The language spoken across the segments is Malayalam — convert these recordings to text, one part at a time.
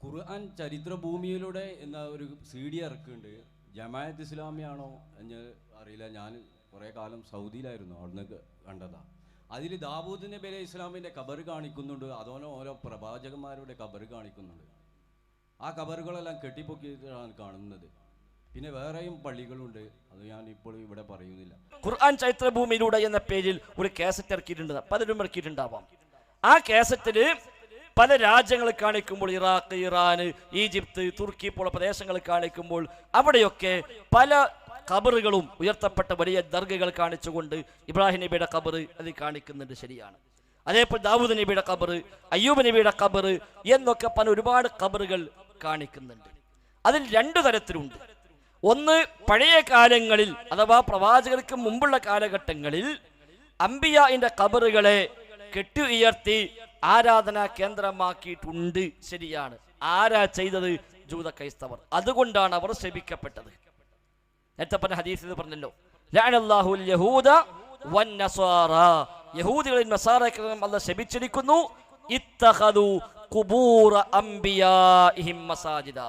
ഖുർആൻ ചരിത്രഭൂമിയിലൂടെ എന്ന ഒരു CD ഇറക്കുന്നുണ്ട്. ജമാഅത്ത് ഇസ്ലാമിയാണോ എന്ന് അറിയില്ല. ഞാൻ കുറേ കാലം സൗദിയിലായിരുന്നു, അവിടുന്ന് കണ്ടതാണ്. അതിൽ ദാവൂദ് നബി അലൈഹി ഇസ്ലാമിൻ്റെ ഖബർ കാണിക്കുന്നുണ്ട്, അതോലെ ഓരോ പ്രവാചകന്മാരുടെ ഖബർ കാണിക്കുന്നുണ്ട്. ആ ഖബറുകളെല്ലാം കെട്ടിപ്പൊക്കിയിട്ടാണ് കാണുന്നത്. പിന്നെ വേറെയും പള്ളികളുണ്ട്, അത് ഞാൻ ഇപ്പോൾ ഇവിടെ പറയുന്നില്ല. ഖുർആൻ ചരിത്രഭൂമിയിലൂടെ എന്ന പേരിൽ ഒരു കാസറ്റ് ഇറക്കിയിട്ടുണ്ട്, പലരും ഇറക്കിയിട്ടുണ്ടാവാം. ആ കാസറ്റില് പല രാജ്യങ്ങൾ കാണിക്കുമ്പോൾ, ഇറാഖ്, ഇറാൻ, ഈജിപ്ത്, തുർക്കി പോലുള്ള പ്രദേശങ്ങൾ കാണിക്കുമ്പോൾ അവിടെയൊക്കെ പല ഖബറുകളും ഉയർത്തപ്പെട്ട വലിയ ദർഗകൾ കാണിച്ചുകൊണ്ട് ഇബ്രാഹിം നബിയുടെ ഖബർ അത് കാണിക്കുന്നുണ്ട്. ശരിയാണ്. അതേപോലെ ദാവൂദ് നബിയുടെ ഖബർ, അയ്യൂബ് നബിയുടെ ഖബർ എന്നൊക്കെ പല ഒരുപാട് ഖബറുകൾ കാണിക്കുന്നുണ്ട്. അതിൽ രണ്ടു തരത്തിലുണ്ട്. ഒന്ന്, പഴയ കാലങ്ങളിൽ അഥവാ പ്രവാചകർക്ക് മുമ്പുള്ള കാലഘട്ടങ്ങളിൽ അംബിയാഇന്റെ ഖബറുകളെ കെട്ടി ഉയർത്തി ആരാധനാ കേന്ദ്രമാക്കിയിട്ടുണ്ട്. ശരിയാണ്. ആരാ ചെയ്തത്? ജൂത ക്രൈസ്തവർ. അതുകൊണ്ടാണ് അവർ ശപിക്കപ്പെട്ടത്. നേരത്തെ പറഞ്ഞ ഹദീസിൽ പറഞ്ഞല്ലോ, ലഅനല്ലാഹുൽ യഹൂദ വന്നസാറ, യഹൂദികളെയും നസാറകളെയും അല്ലാഹു ശപിച്ചിരിക്കുന്നു. ഇത്തഖദു ഖുബൂറ അംബിയാഇഹിം മസാജിദ,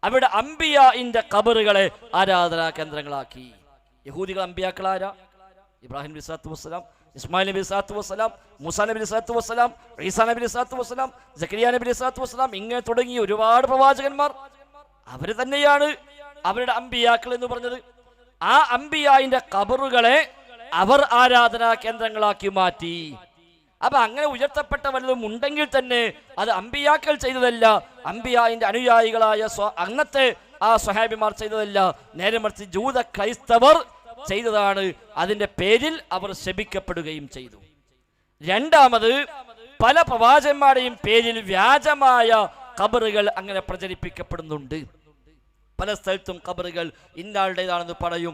അവിടെ അംബിയാഇന്റെ ഖബറുകളെ ആരാധനാ കേന്ദ്രങ്ങളാക്കി. യഹൂദികൾ അംബിയാക്കളാരാ? ഇബ്രാഹിം നബി സ്വല്ലല്ലാഹു അലൈഹി വസല്ലം, ഇസ്മായിൽ നബി സ്വല്ലല്ലാഹു അലൈഹി വസല്ലം, മൂസാ നബി സ്വല്ലല്ലാഹു അലൈഹി വസല്ലം, ഈസാ നബി സ്വല്ലല്ലാഹു അലൈഹി വസല്ലം, സക്കരിയ നബി സ്വല്ലല്ലാഹു അലൈഹി വസല്ലം, ഇങ്ങനെ തുടങ്ങി ഒരുപാട് പ്രവാചകന്മാർ അവര് തന്നെയാണ് അവരുടെ അംബിയാക്കൾ എന്ന് പറഞ്ഞത്. ആ അംബിയായിന്റെ ഖബറുകളെ അവർ ആരാധനാ കേന്ദ്രങ്ങളാക്കി മാറ്റി. അപ്പൊ അങ്ങനെ ഉയർത്തപ്പെട്ട വല്ലതും ഉണ്ടെങ്കിൽ തന്നെ അത് അംബിയാക്കൾ ചെയ്തതല്ല, അംബിയായിന്റെ അനുയായികളായ അന്നത്തെ ആ സ്വഹാബിമാർ ചെയ്തതല്ല, നേരെ മറിച്ച് ജൂത ക്രൈസ്തവർ ചെയ്തതാണ്. അതിന്റെ പേരിൽ അവർ ശപിക്കപ്പെടുകയും ചെയ്തു. രണ്ടാമത്, പല പ്രവാചകന്മാരുടെയും പേരിൽ വ്യാജമായ ഖബറുകൾ അങ്ങനെ പ്രചരിപ്പിക്കപ്പെടുന്നുണ്ട്. പല സ്ഥലത്തും ഖബറുകൾ ഇന്നാളുടേതാണെന്ന് പറയും,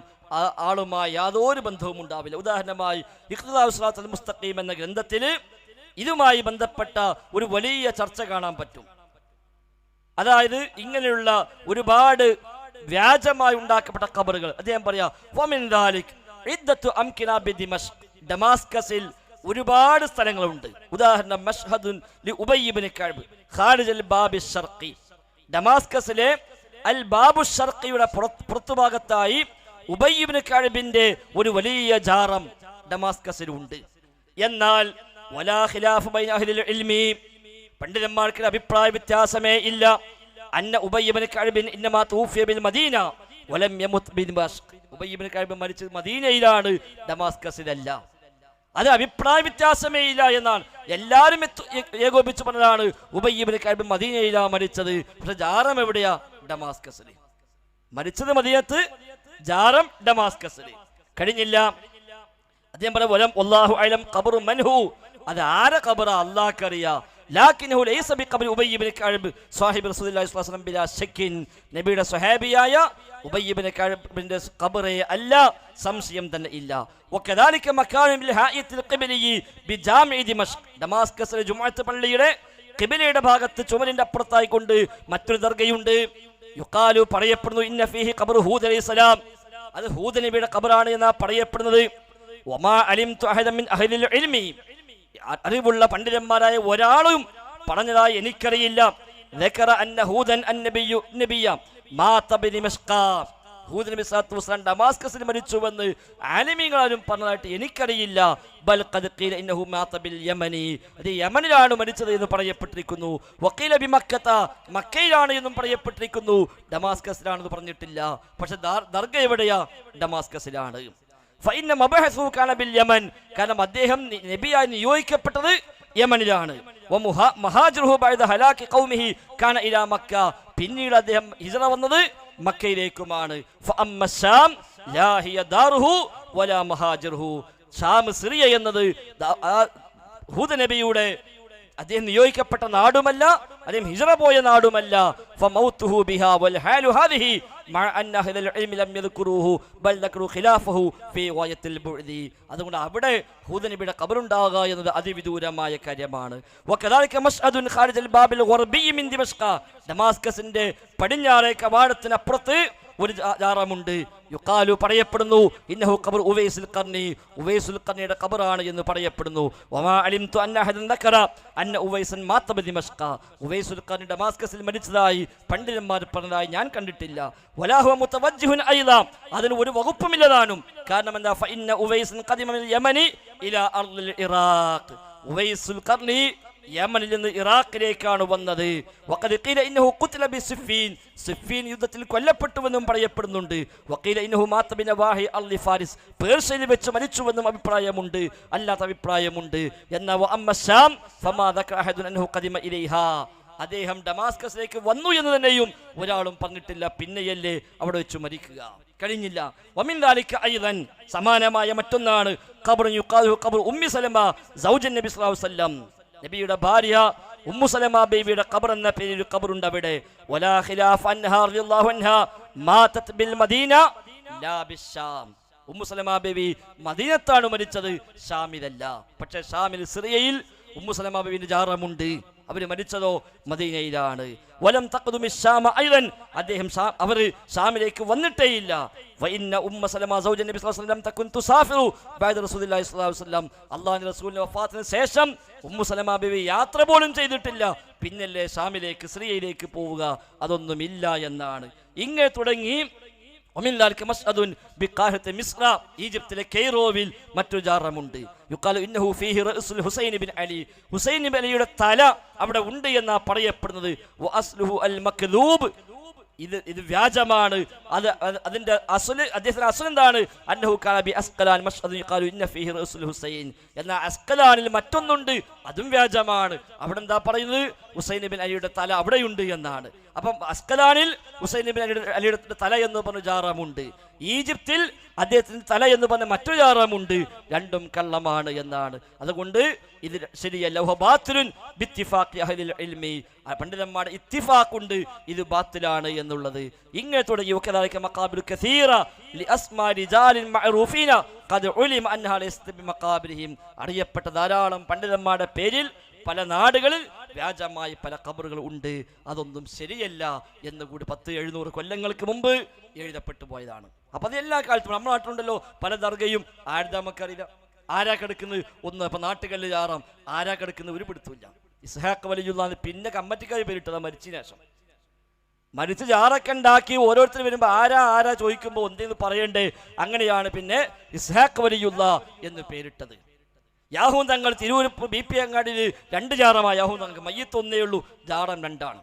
ആളുമായി യാതൊരു ബന്ധവും ഉണ്ടാവില്ല. ഉദാഹരണമായി ഇഖ്തിദാഉ സിറാത്തുൽ മുസ്തഖീം എന്ന ഗ്രന്ഥത്തിൽ ഇതുമായി ബന്ധപ്പെട്ട ഒരു വലിയ ചർച്ച കാണാൻ പറ്റും. അതായത് ഇങ്ങനെയുള്ള ഒരുപാട് വ്യാജമായി ഉണ്ടാക്കപ്പെട്ട ഖബറുകൾ. അദ്ദേഹം പറയാ, വമിൻ ദാലിക് ഇദ്ദത്തു അംകിന ബിദിമഷ്ക്, ഡമാസ്കസിൽ ഒരുപാട് സ്ഥലങ്ങളുണ്ട്. ഉദാഹരണം മഷ്ഹദുൻ ലി ഉബയ്യ് ഇബ്നു കഅബ് ഖാരിജൽ ബാബി ശർഖി, ഡമാസ്കസിലെ അൽ ബാബു ശർഖിയുടെ പുറത്തുഭാഗത്തായി ഉബയ്യ് ഇബ്നു കഅബിന്റെ ഒരു വലിയ ജാറം ഡമാസ്കസിലുണ്ട്. എന്നാൽ വലാ ഖിലാഫ് ബൈന അഹ്ലിൽ ഇൽമി, പണ്ഡിതന്മാർക്ക് അഭിപ്രായ വ്യത്യാസമേ ഇല്ല, അന്ന ഉബയ്യ് ഇബ്നു കഅബ് ഇന്നമാ തൂഫിയ ബിൽ മദീന വലം യമുത് ബിദിമഷ്ക്, ഉബയ്യ് ഇബ്നു കഅബ് മരിച്ചത് മദീനയിലാണ്, ഡമാസ്കസിലല്ല. അത് അഭിപ്രായ വ്യത്യാസമേ ഇല്ല എന്നാണ് എല്ലാവരും ഏകോപിച്ച് പറഞ്ഞതാണ്. ഉബയ്യ് ഇബ്നു കഅബ് മദീനയിലാണ് മരിച്ചത്, പക്ഷെ ജാറം എവിടെയാ? ഡമാസ്കസിൽ. മരിച്ചത് മദീനത്ത്, ജാറം ഡമാസ്കസിൽ. കഴിഞ്ഞില്ല. അദ്ദേഹം പറയാം, വലം വല്ലാഹു അഅലം ഖബറു മൻഹു, അത് ആരെ ഖബറ അല്ലാഹുക്കറിയാ. ലാകിൻഹു ലൈസ ബിഖബറി ഉബയ്യ് ഇബ്നു കഅബ് സ്വഹാബി റസൂലുള്ളാഹി സ്വല്ലല്ലാഹു അലൈഹി വസല്ലം ബിലാ ശക്കിൻ, നബിയുടെ സ്വഹാബിയായ ഉബയ്യ് ഇബ്നു കഅബിന്റെ ഖബറെ അല്ല, സംശയം തന്നെ ഇല്ല. വകദാലിക മകാനു ബിൽ ഹായിത്തിൽ ഖിബലി ബിജാമിഇ ദിമഷ്ക്, ഡമാസ്കസിലെ ജുമുഅത്ത് പള്ളിയുടെ ഖിബലയുടെ ഭാഗത്ത് ചുമരിന്റെ അപ്പുറത്തായി കൊണ്ട് മറ്റൊരു ദർഗയുണ്ട്. യുഖാലു, പറയപ്പെടുന്നു, ഇന്ന ഫീഹി ഖബറു ഹൂദ് അലൈഹിസ്സലാം, അത് ഹൂദ് നബിയുടെ ഖബറാണ് എന്നാ പറയപ്പെടുന്നത്. വമാ അലിംതു അഹദൻ മിൻ അഹ്ലിൽ ഇൽമി, അറിവുള്ള പണ്ഡിതന്മാരായ ഒരാളും പറഞ്ഞതായി എനിക്കറിയില്ല. ദക്കറ അന്ന ഹൂദൻ അന്നബിയു നബിയ മാത ബിദിമഷ്ക, ഹൂദ് നബി സ്വല്ലല്ലാഹു അലൈഹി വസല്ലം ഡമാസ്കസിൽ മരിച്ചുവെന്ന് ആലിമീങ്ങളാരും പറഞ്ഞതായിട്ട് എനിക്കറിയില്ല. ബൽ ഖദ് ഖീല ഇന്നഹു മാത ബിൽ യമനി, അത് യമനിലാണ് മരിച്ചത് എന്ന് പറയപ്പെട്ടിരിക്കുന്നു. വഖീല ബി മക്കത, മക്കയിലാണ് എന്നും പറയപ്പെട്ടിരിക്കുന്നു, ഡമാസ്കസിലാണെന്ന് പറഞ്ഞിട്ടില്ല. പക്ഷെ ദർഗ എവിടെയാ? ഡമാസ്കസിലാണ്. ഫഇന്ന മബഹസു കാന ബിൽ യമൻ, കാരണം അദ്ദേഹം നബിയായി നിയോഗിക്കപ്പെട്ടത് യമനിലാണ്. വമഹാജിറുഹു ബഅദ ഹലാകി ഖൗമിഹി കാന ഇലാ മക്ക, പിന്നീട് അദ്ദേഹം ഹിജ്റ വന്നത് മക്കയിലേക്കുമാണ്. ഫഅമ്മ ശാം ലാ ഹിയ ദാറുഹു വലാ മഹാജിറുഹു, ഷാം സിറിയ എന്നത് ഹൂദ് നബിയുടെ അദ്ദേഹം നിയോഗിക്കപ്പെട്ട നാടുമല്ല, അദ്ദേഹം ഹിജ്റ പോയ നാടുമല്ല. ഫമൗതുഹു ബിഹാ വൽ ഹാലു ഹാദിഹി മഅ അന്ന അഹ്ലൽ ഇൽമി ലം യദ്കുറുഹു ബൽ ദക്റു ഖിലാഫഹു ഫീ ഗായത്തിൽ ബുഅദി, അതുകൊണ്ട് അവിടെ ഹൂദ് നബിയുടെ ഖബറുണ്ടാകുക എന്നത് അതിവിദൂരമായ കാര്യമാണ്. വകദാലിക മഷ്അദുൻ ഖാരിജൽ ബാബിൽ ഗർബി മിൻ ദിമഷ്ക, ഡമാസ്കസിന്റെ പടിഞ്ഞാറേ കവാടത്തിനപ്പുറത്ത് ഒരു ജാറമുണ്ട്. യുഖാലു പറയപ്പെടുന്നു ഇന്നഹു ഖബർ ഉവൈസുൽ ഖർനി, ഉവൈസുൽ ഖർനിയുടെ ഖബറാണ് എന്ന് പറയപ്പെടുന്നു. വമാ അലിംതു അന്ന അഹദൻ ദക്കറ അന്ന ഉവൈസൻ മാത ബിദിമഷ്ക, ഉവൈസുൽ ഖർനി ഡമാസ്കസിൽ മരിച്ചതായി പണ്ഡിതന്മാർ പറഞ്ഞതായി ഞാൻ കണ്ടിട്ടില്ല. വലാ ഹുവ മുതവജ്ജിഹുൻ അയ്ളാ, അതിന് ഒരു വകുപ്പുമില്ലതാനും. കാരണം എന്താ? ഫഇന്ന ഉവൈസൻ ഖദിമ മിനൽ യമനി ഇലാ അർളിൽ ഇറാഖ്, ഉവൈസുൽ ഖർനി യമനിൽ നിന്ന് ഇറാഖിലേക്കാണ് വന്നത്. വഖദ് ഖീല ഇന്നഹു ഖുതില ബിസിഫീൻ, സിഫീൻ യുദ്ധത്തിൽ കൊല്ലപ്പെട്ടുവെന്നും പറയപ്പെടുന്നുണ്ട്. വഖീല ഇന്നഹു മാത ബിനവാഹി അർളി ഫാരിസ്, പേർഷ്യയിൽ വെച്ച് മരിച്ചുവെന്നും അഭിപ്രായമുണ്ട്, അല്ലാത്ത അഭിപ്രായമുണ്ട്. എന്നാ വഅമ്മ ശാം ഫമാ ദക്കറ അഹദുൻ അൻഹു ഖദിമ ഇലൈഹാ, അദ്ദേഹം ഡമാസ്കസിലേക്ക് വന്നു എന്ന് തന്നെയും ഒരാളും പറഞ്ഞിട്ടില്ല. പിന്നെയല്ലേ അവിടെ വെച്ച് മരിക്കുക, കഴിഞ്ഞില്ല. വമിൻ ദാലിക അയ്ളൻ, സമാനമായ മറ്റൊന്നാണ് ഖബർ യുഖാലു ഖബർ ഉമ്മി സലമ സൗജൻ നബി സല്ലല്ലാഹു അലൈഹി വസല്ലം, നബിയുടെ ഭാര്യ ഉമ്മു സലമ ബീവിയുടെ ഖബർ എന്ന പേരിൽ ഖബറുണ്ട് അവിടെ. വലാ ഖിലാഫ അൻഹാ റളിയല്ലാഹു അൻഹാ മാതത് ബിൽ മദീന ലാ ബിശ്ശാം, ഉമ്മു സലമ ബീവി മദീനത്താണ് മരിച്ചത്, ഷാമിലല്ല. പക്ഷേ ഷാമിൽ സിറിയയിൽ ഉമ്മു സലമ ബീവിന്റെ ജാറമുണ്ട്, അവർ മരിച്ചതോ മദീനയിലാണ്. വലം തഖ്ദുമി ശാമ അയ്ളൻ, അദ്ദേഹം അവർ ഷാമിലേക്ക് വന്നിട്ടേയില്ല. വഇന്ന ഉമ്മ സലമ സൗജൻ നബി സല്ലല്ലാഹു അലൈഹി വസല്ലം തകുൻ തുസാഫിറു ബഅദ റസൂലുള്ളാഹി സ്വല്ലല്ലാഹു അലൈഹി വസല്ലം, അല്ലാഹുവിന്റെ റസൂലിന്റെ വഫാത്തിന് ശേഷം ഉമ്മു സലമ ബീവി യാത്ര പോലും ചെയ്തിട്ടില്ല. പിന്നല്ലേ ഷാമിലേക്ക് സിറിയയിലേക്ക് പോവുക, അതൊന്നുമില്ല എന്നാണ്. ഇങ്ങനെ തുടങ്ങി ഈജിപ്തിലെ കെയ്റോവിൽ മറ്റൊരു ജാറമുണ്ട്. യുഖാലു ഇന്നഹു ഫീഹി റഅ്സുൽ Hussain bin Ali, Hussain bin അലിയുടെ തല അവിടെ ഉണ്ട് എന്നാ പറയപ്പെടുന്നത്. വഅസ്ലുഹു അൽ മക്ദൂബ്, ഇത് വ്യാജമാണ്. അതിന്റെ അദ്ദേഹത്തിന്റെ അസ്ൽ എന്താണ്? അന്നഹു കാന ബി അസ്ഖലാൻ മഷ്അദ് യുഖാലു ഇന്ന ഫീഹി റഅ്സുൽ ഹുസൈൻ, എന്നാൽ അസ്ഖലാനിൽ മറ്റൊന്നുണ്ട്, അതും വ്യാജമാണ്. അവിടെ എന്താ പറയുന്നത്? ഹുസൈൻ ബിൻ അലിയുടെ തല അവിടെയുണ്ട് എന്നാണ്. അപ്പം അസ്കലാനിൽ ഹുസൈൻ ബിൻ അലിയുടെ തല എന്ന് പറഞ്ഞ ജാറമുണ്ട്, ഈജിപ്തിൽ അദ്ദേഹത്തിന്റെ തല എന്ന് പറഞ്ഞ മറ്റൊരു ജാറമുണ്ട്. രണ്ടും കള്ളമാണ് എന്നാണ്. അതുകൊണ്ട് ഇത് ശരിയല്ല. പണ്ഡിതന്മാരുടെ ഇത്തിഫാഖുണ്ട് ഇത് ബാത്തിലാണ് എന്നുള്ളത്. ഇങ്ങനെ തുടങ്ങി അറിയപ്പെട്ട ധാരാളം പണ്ഡിതന്മാരുടെ പേരിൽ പല നാടുകളിൽ വ്യാജമായി പല ഖബറുകൾ ഉണ്ട്. അതൊന്നും ശരിയല്ല എന്ന് കൂടി 700 കൊല്ലങ്ങൾക്ക് മുമ്പ് എഴുതപ്പെട്ടു പോയതാണ്. അപ്പൊ അത് എല്ലാ കാലത്തും നമ്മുടെ നാട്ടിലുണ്ടല്ലോ പല ദർഗയും. ആരുടെ നമുക്കറിയില്ല, ആരാ കിടക്കുന്നത് ഒന്ന്. അപ്പൊ നാട്ടുകളിൽ ജാറാം, ആരാ കിടക്കുന്നത് ഒരു പിടുത്തമില്ല. ഇസ്ഹാഖ് വലിയുള്ളാന്ന് പിന്നെ കമ്മറ്റിക്കാർ പേരിട്ടതാ മരിച്ചതിന് ശേഷം. മരിച്ച് ജാറൊക്കെ ഉണ്ടാക്കി ഓരോരുത്തർ വരുമ്പോൾ ആരാ ചോദിക്കുമ്പോൾ എന്തെന്ന് പറയണ്ടേ, അങ്ങനെയാണ് പിന്നെ ഇസ്ഹാഖ് വലിയുള്ള എന്ന് പേരിട്ടത്. യാഹൂൻ തങ്ങൾ തിരൂർ BP അങ്ങാടിയിൽ 2 ജാറമാണ്. യാഹൂൻ തങ്ങൾക്ക് മയ്യത്ത് ഒന്നേ ഉള്ളൂ, ജാറം 2ആണ്.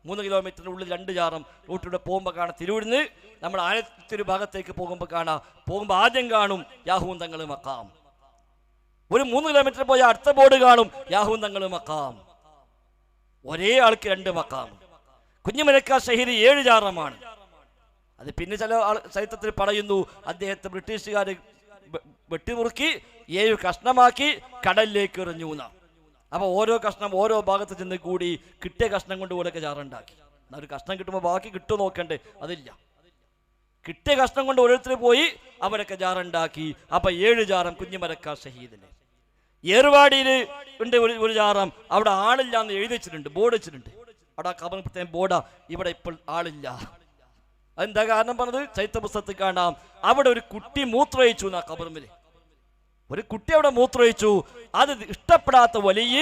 3 കിലോമീറ്ററിനുള്ളിൽ 2 ജാറം. റൂട്ടിലൂടെ പോകുമ്പോൾ കാണാം, തിരൂരിന്ന് നമ്മൾ ആലത്തൂർ ഭാഗത്തേക്ക് പോകുമ്പോൾ ആദ്യം കാണും യാഹൂൻ തങ്ങൾ മക്കാം. ഒരു 3 കിലോമീറ്റർ പോയാൽ അടുത്ത ബോർഡ് കാണും യാഹൂൻ തങ്ങൾ മക്കാം. ഒരേ ആൾക്ക് 2 മക്കാം. കുഞ്ഞുമലക്ക ഷഹീദ് 7 ജാറമാണ്. അത് പിന്നെ ചില ചരിത്രത്തിൽ പറയുന്നു, അദ്ദേഹത്തെ ബ്രിട്ടീഷുകാർ വെട്ടിമുറുക്കി 7 കഷ്ണമാക്കി കടലിലേക്ക് എറിഞ്ഞു. അപ്പൊ ഓരോ കഷ്ണം ഓരോ ഭാഗത്ത് ചെന്ന് കൂടി കിട്ടിയ കഷ്ണം കൊണ്ട് ഓരൊക്കെ ജാറുണ്ടാക്കി. ഒരു കഷ്ണം കിട്ടുമ്പോൾ ബാക്കി കിട്ടുമോ നോക്കണ്ടേ, അതില്ല. കിട്ടിയ കഷ്ണം കൊണ്ട് ഓരോരുത്തർ പോയി അവരൊക്കെ ജാറുണ്ടാക്കി. അപ്പൊ 7 ജാറം കുഞ്ഞുമലക്ക ഷഹീദിന്. ഏറുവാടിയിൽ ഉണ്ട് ഒരു ജാറം, അവിടെ ആളില്ല എന്ന് എഴുതി വെച്ചിട്ടുണ്ട്, ബോർഡ് വെച്ചിട്ടുണ്ട്. അവിടെ ഖബർ പ്രത്യേകം ബോർഡാ, ഇവിടെ ഇപ്പോൾ ആളില്ല. അതെന്താ കാരണം പറഞ്ഞത്? ചരിത്ര പുസ്തകത്തിൽ കാണാം, അവിടെ ഒരു കുട്ടി മൂത്രമൊഴിച്ചു എന്നാ ഖബറിൽ. ഒരു കുട്ടി അവിടെ മൂത്രമൊഴിച്ചു, അത് ഇഷ്ടപ്പെടാത്ത വലിയ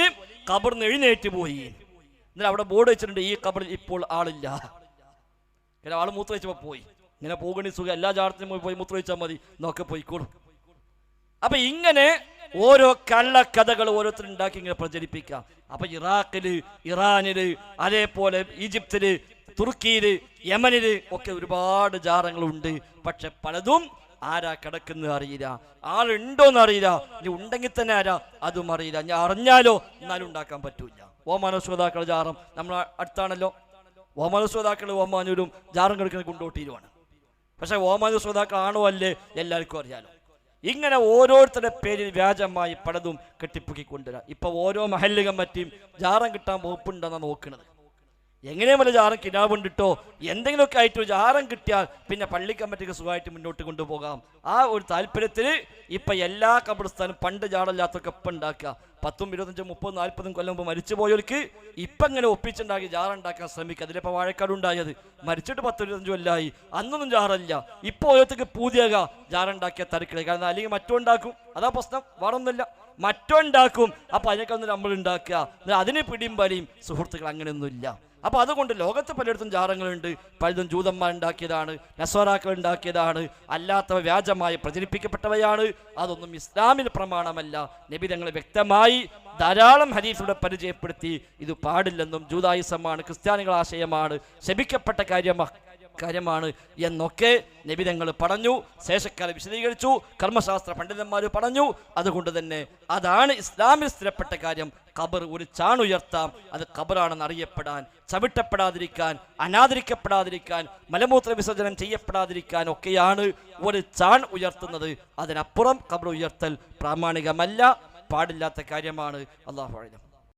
ഖബറിന് എഴുന്നേറ്റ് പോയി. എന്നിട്ട് അവിടെ ബോർഡ് വെച്ചിട്ടുണ്ട്, ഈ ഖബറിൽ ഇപ്പോൾ ആളില്ല. ഇങ്ങനെ ആൾ മൂത്രമൊഴിച്ചപ്പോൾ പോയി. ഇങ്ങനെ പോകണി സുഖം, എല്ലാ ജാടത്തിനും പോയി മൂത്രമൊഴിച്ചാൽ മതി, നോക്കെ പോയിക്കോളും. അപ്പൊ ഇങ്ങനെ ഓരോ കള്ളക്കഥകൾ ഓരോരുത്തർ ഉണ്ടാക്കി ഇങ്ങനെ പ്രചരിപ്പിക്കാം. അപ്പൊ ഇറാഖില്, ഇറാനില്, അതേപോലെ ഈജിപ്തില്, തുർക്കിയില്, യമനില് ഒക്കെ ഒരുപാട് ജാറങ്ങളുണ്ട്. പക്ഷെ പലതും ആരാ കിടക്കുന്നത് അറിയില്ല, ആളുണ്ടോന്ന് അറിയില്ല. ഇനി ഉണ്ടെങ്കിൽ തന്നെ ആരാ അതും അറിയില്ല. ഞാൻ അറിഞ്ഞാലോ എന്നാലും ഉണ്ടാക്കാൻ പറ്റൂല. ഓമാന ശ്രോതാക്കൾ ജാറം നമ്മൾ അടുത്താണല്ലോ. ഓമാന ശ്രോതാക്കൾ ഓമാനൂരും ജാറം കിടക്കുന്നത് കൊണ്ടോട്ടിയിലുമാണ്. പക്ഷെ ഓമാന ശ്രോതാക്കൾ ആണോ അല്ലേ എല്ലാവർക്കും അറിയാലോ. ഇങ്ങനെ ഓരോരുത്തരുടെ പേരിൽ വ്യാജമായി പലതും കെട്ടിപ്പൊക്കിക്കൊണ്ടുവരാം. ഇപ്പൊ ഓരോ മഹല്ല് കമ്മിറ്റിയും ജാറം കിട്ടാൻ വകുപ്പുണ്ടെന്നാണ് നോക്കുന്നത്. എങ്ങനെയും വല്ല ജാറം കിനാവ് കൊണ്ടിട്ടോ എന്തെങ്കിലുമൊക്കെ ആയിട്ട് ഒരു ജാറം കിട്ടിയാൽ പിന്നെ പള്ളി കമ്മിറ്റിക്ക് സുഖമായിട്ട് മുന്നോട്ട് കൊണ്ടുപോകാം. ആ ഒരു താല്പര്യത്തിൽ ഇപ്പം എല്ലാ ഖബർസ്ഥാനും പണ്ട് ജാറല്ലാത്തൊക്കെ ഇപ്പം ഉണ്ടാക്കുക. 10, 25, 30, 40 കൊല്ലം മുമ്പ് മരിച്ചു പോയവർക്ക് ഇപ്പം ഇങ്ങനെ ഒപ്പിച്ചുണ്ടാക്കി ജാറുണ്ടാക്കാൻ ശ്രമിക്കുക. അതിലിപ്പോൾ വാഴക്കാട് ഉണ്ടായത് മരിച്ചിട്ട് 10, 25 കൊല്ലമായി. അന്നൊന്നും ജാറല്ല. ഇപ്പോൾ ഓരോരുത്തർക്ക് പൂതിയാക ജാറുണ്ടാക്കിയ തരക്കില്ല. കാരണം അല്ലെങ്കിൽ മറ്റോ ഉണ്ടാക്കും. അതാ പ്രശ്നം, വേറൊന്നുമില്ല. മറ്റോ ഉണ്ടാക്കും. അപ്പോൾ അതിനൊക്കെ നമ്മൾ ഉണ്ടാക്കുക. അതിന് പിടിയും വലിയും സുഹൃത്തുക്കൾ അങ്ങനെയൊന്നുമില്ല. അപ്പോൾ അതുകൊണ്ട് ലോകത്ത് പലയിടത്തും ജാറങ്ങളുണ്ട്. പലതും ജൂതന്മാർ ഉണ്ടാക്കിയതാണ്, നസ്വാറാക്കൾ ഉണ്ടാക്കിയതാണ്, അല്ലാത്തവ വ്യാജമായി പ്രചരിപ്പിക്കപ്പെട്ടവയാണ്. അതൊന്നും ഇസ്ലാമിൽ പ്രമാണമല്ല. നബി തങ്ങൾ വ്യക്തമായി ധാരാളം ഹദീസിലൂടെ പരിചയപ്പെടുത്തി ഇത് പാടില്ലെന്നും ജൂതായുസമാണ്, ക്രിസ്ത്യാനികൾ ആശയമാണ്, ശപിക്കപ്പെട്ട കാര്യമാണ് എന്നൊക്കെ നബി തങ്ങൾ പറഞ്ഞു. ശേഷക്കാലം വിശദീകരിച്ചു, കർമ്മശാസ്ത്ര പണ്ഡിതന്മാർ പറഞ്ഞു. അതുകൊണ്ട് തന്നെ അതാണ് ഇസ്ലാമിൽ സ്ഥിരപ്പെട്ട കാര്യം. ഖബർ ഒരു ചാണുയർത്താം, അത് ഖബറാണെന്ന് അറിയപ്പെടാൻ, ചവിട്ടപ്പെടാതിരിക്കാൻ, അനാദരിക്കപ്പെടാതിരിക്കാൻ, മലമൂത്ര വിസർജനം ചെയ്യപ്പെടാതിരിക്കാൻ ഒക്കെയാണ് ഒരു ചാൺ ഉയർത്തുന്നത്. അതിനപ്പുറം ഖബർ ഉയർത്തൽ പ്രാമാണികമല്ല, പാടില്ലാത്ത കാര്യമാണ്. അല്ലാഹു അഅലം.